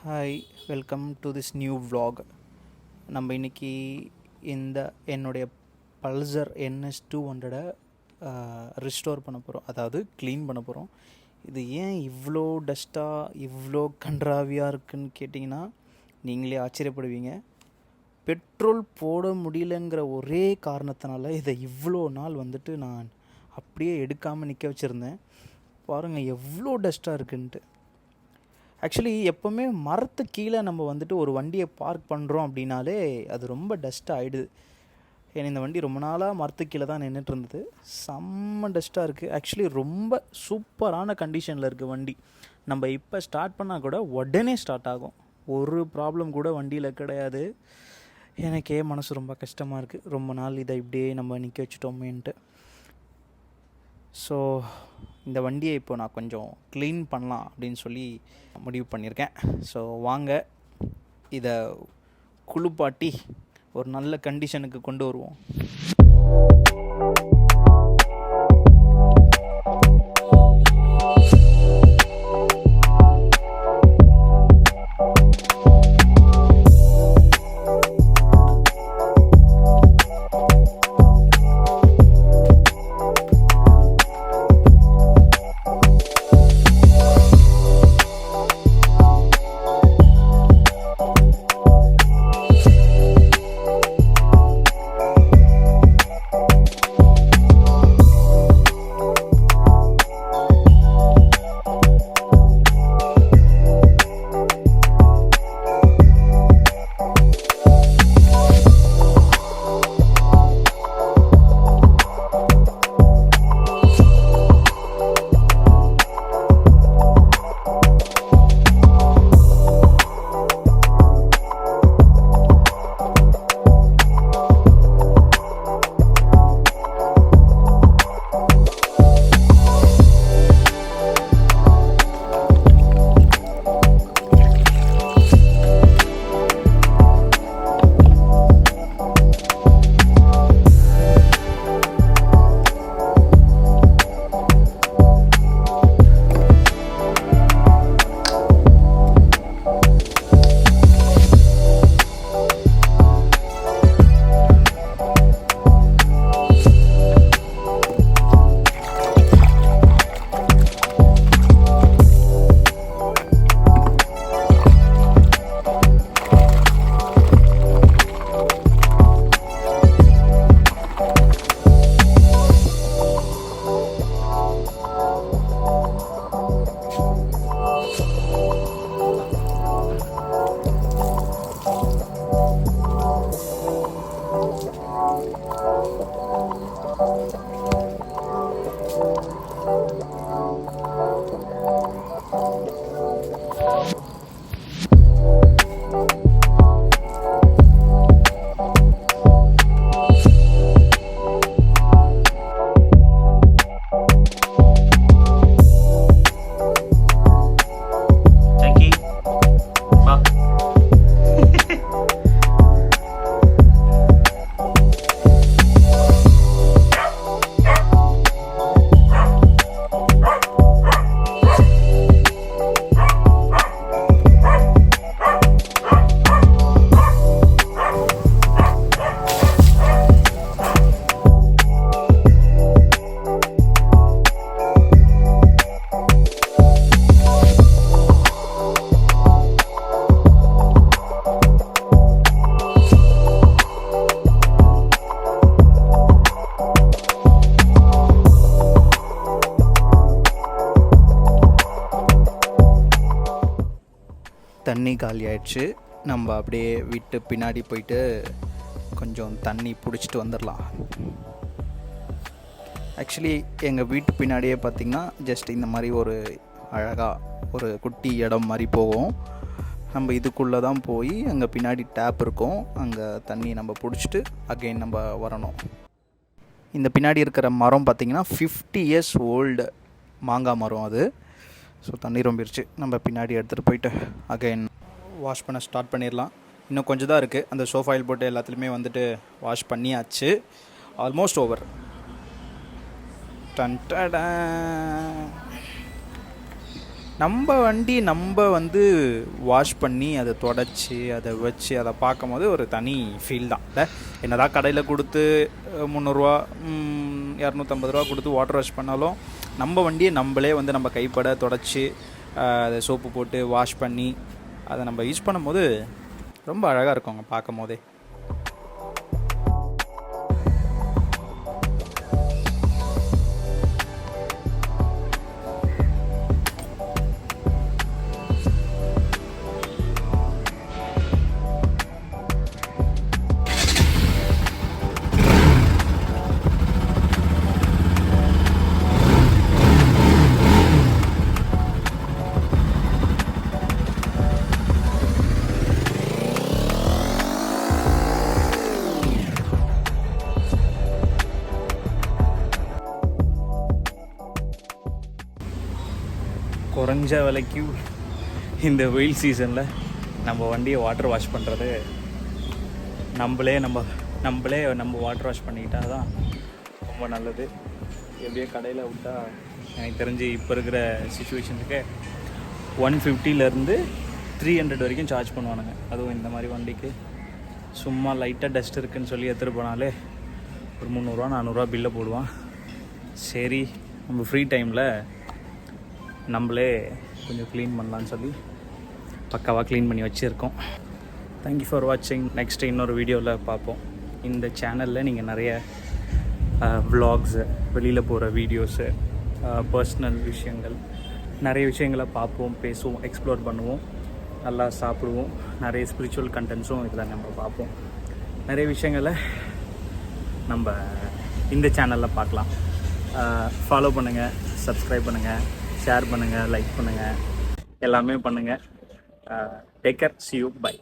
Hi, welcome to this new vlog. நம்ம இன்றைக்கி என்னுடைய பல்சர் NS 200 ரிஸ்டோர் பண்ண போகிறோம், அதாவது க்ளீன் பண்ண போகிறோம். இது ஏன் இவ்வளோ டஸ்ட்டாக இவ்வளோ கன்றாவியாக இருக்குதுன்னு கேட்டிங்கன்னா நீங்களே ஆச்சரியப்படுவீங்க. பெட்ரோல் போட முடியலங்கிற ஒரே காரணத்தினால இதை இவ்வளோ நாள் நான் அப்படியே எடுக்காமல் நிற்க வச்சுருந்தேன். பாருங்கள் எவ்வளோ டஸ்ட்டாக இருக்குன்ட்டு. ஆக்சுவலி எப்போவுமே மரத்து கீழே நம்ம ஒரு வண்டியை பார்க் பண்ணுறோம் அப்படின்னாலே அது ரொம்ப டஸ்ட்டாக ஆகிடுது. ஏன்னா இந்த வண்டி ரொம்ப நாளாக மரத்து கீழே தான் நின்றுட்டு இருந்தது. செம்ம டஸ்ட்டாக இருக்குது. ஆக்சுவலி ரொம்ப சூப்பரான கண்டிஷனில் இருக்குது வண்டி. நம்ம இப்போ ஸ்டார்ட் பண்ணால் கூட உடனே ஸ்டார்ட் ஆகும். ஒரு ப்ராப்ளம் கூட வண்டியில் கிடையாது. எனக்கே மனசு ரொம்ப கஷ்டமாக இருக்குது. ரொம்ப நாள் இதை இப்படியே நம்ம நிற்க வச்சுட்டோமேன்ட்டு. ஸோ இந்த வண்டியை இப்போ நான் கொஞ்சம் க்ளீன் பண்ணலாம் அப்படின்னு சொல்லி முடிவு பண்ணியிருக்கேன். ஸோ வாங்க இதை குளிப்பாட்டி ஒரு நல்ல கண்டிஷனுக்கு கொண்டு வருவோம். தண்ணி காலி ஆயிடுச்சு. நம்ம அப்படியே வீட்டு பின்னாடி போயிட்டு கொஞ்சம் தண்ணி பிடிச்சிட்டு வந்துடலாம். ஆக்சுவலி எங்கள் வீட்டு பின்னாடியே பார்த்திங்கன்னா ஜஸ்ட் இந்த மாதிரி ஒரு அழகாக ஒரு குட்டி இடம் மாதிரி போகும். நம்ம இதுக்குள்ளே தான் போய் அங்கே பின்னாடி டேப் இருக்கும், அங்கே தண்ணி நம்ம பிடிச்சிட்டு அகெயின் நம்ம வரணும். இந்த பின்னாடி இருக்கிற மரம் பார்த்திங்கன்னா 50 years ஓல்டு மாங்காய் மரம் அது. ஸோ தண்ணி ரொம்பிடுச்சு. நம்ம பின்னாடி எடுத்துகிட்டு போயிட்டு அகைன் வாஷ் பண்ண ஸ்டார்ட் பண்ணிடலாம். இன்னும் கொஞ்சம் தான் இருக்குது. அந்த சோஃபாயில் போட்டு எல்லாத்துலேயுமே வாஷ் பண்ணியாச்சு. Almost over. நம்ம வண்டி நம்ம வந்து வாஷ் பண்ணி அதை தொடச்சி அதை வச்சு அதை பார்க்கும் போது ஒரு தனி ஃபீல் தான் இல்லை. என்னதான் கடையில் கொடுத்து 300 250 கொடுத்து வாட்டர் வாஷ் பண்ணாலும் நம்ம வண்டியை நம்மளே வந்து நம்ம கைப்பட தொடச்சி அதை சோப்பு போட்டு வாஷ் பண்ணி அதை நம்ம யூஸ் பண்ணும்போது ரொம்ப அழகாக இருக்குங்க பார்க்கும் போதே. குறைஞ்ச விலைக்கு இந்த வெயில் சீசனில் நம்ம வண்டியை வாட்டர் வாஷ் பண்ணுறது நம்மளே நம்ம வாட்டர் வாஷ் பண்ணிக்கிட்டால் தான் ரொம்ப நல்லது. எப்படியோ கடையில் விட்டால் எனக்கு தெரிஞ்சு இப்போ இருக்கிற சுச்சுவேஷனுக்கு 150 300 வரைக்கும் சார்ஜ் பண்ணுவானுங்க. அதுவும் இந்த மாதிரி வண்டிக்கு சும்மா லைட்டாக டஸ்ட் இருக்குதுன்னு சொல்லி எடுத்துகிட்டு போனாலே ஒரு 300 400 பில்லை போடுவான். சரி, நம்ம ஃப்ரீ டைமில் நம்மளே கொஞ்சம் க்ளீன் பண்ணலான்னு சொல்லி பக்காவாக க்ளீன் பண்ணி வச்சுருக்கோம். தேங்க்யூ ஃபார் வாட்சிங். நெக்ஸ்ட்டு இன்னொரு வீடியோவில் பார்ப்போம். இந்த சேனலில் நீங்கள் நிறைய வ்ளாக்ஸு, வெளியில் போகிற வீடியோஸு, பர்சனல் விஷயங்கள், நிறைய விஷயங்களை பார்ப்போம், பேசுவோம், எக்ஸ்ப்ளோர் பண்ணுவோம், நல்லா சாப்பிடுவோம். நிறைய ஸ்பிரிச்சுவல் கண்டென்ட்ஸும் இதில் நம்ம பார்ப்போம். நிறைய விஷயங்களை நம்ம இந்த சேனலில் பார்க்கலாம். ஃபாலோ பண்ணுங்கள், சப்ஸ்கிரைப் பண்ணுங்கள், ஷேர் பண்ணுங்கள், லைக் பண்ணுங்கள், எல்லாமே பண்ணுங்கள். Take care, see you, bye.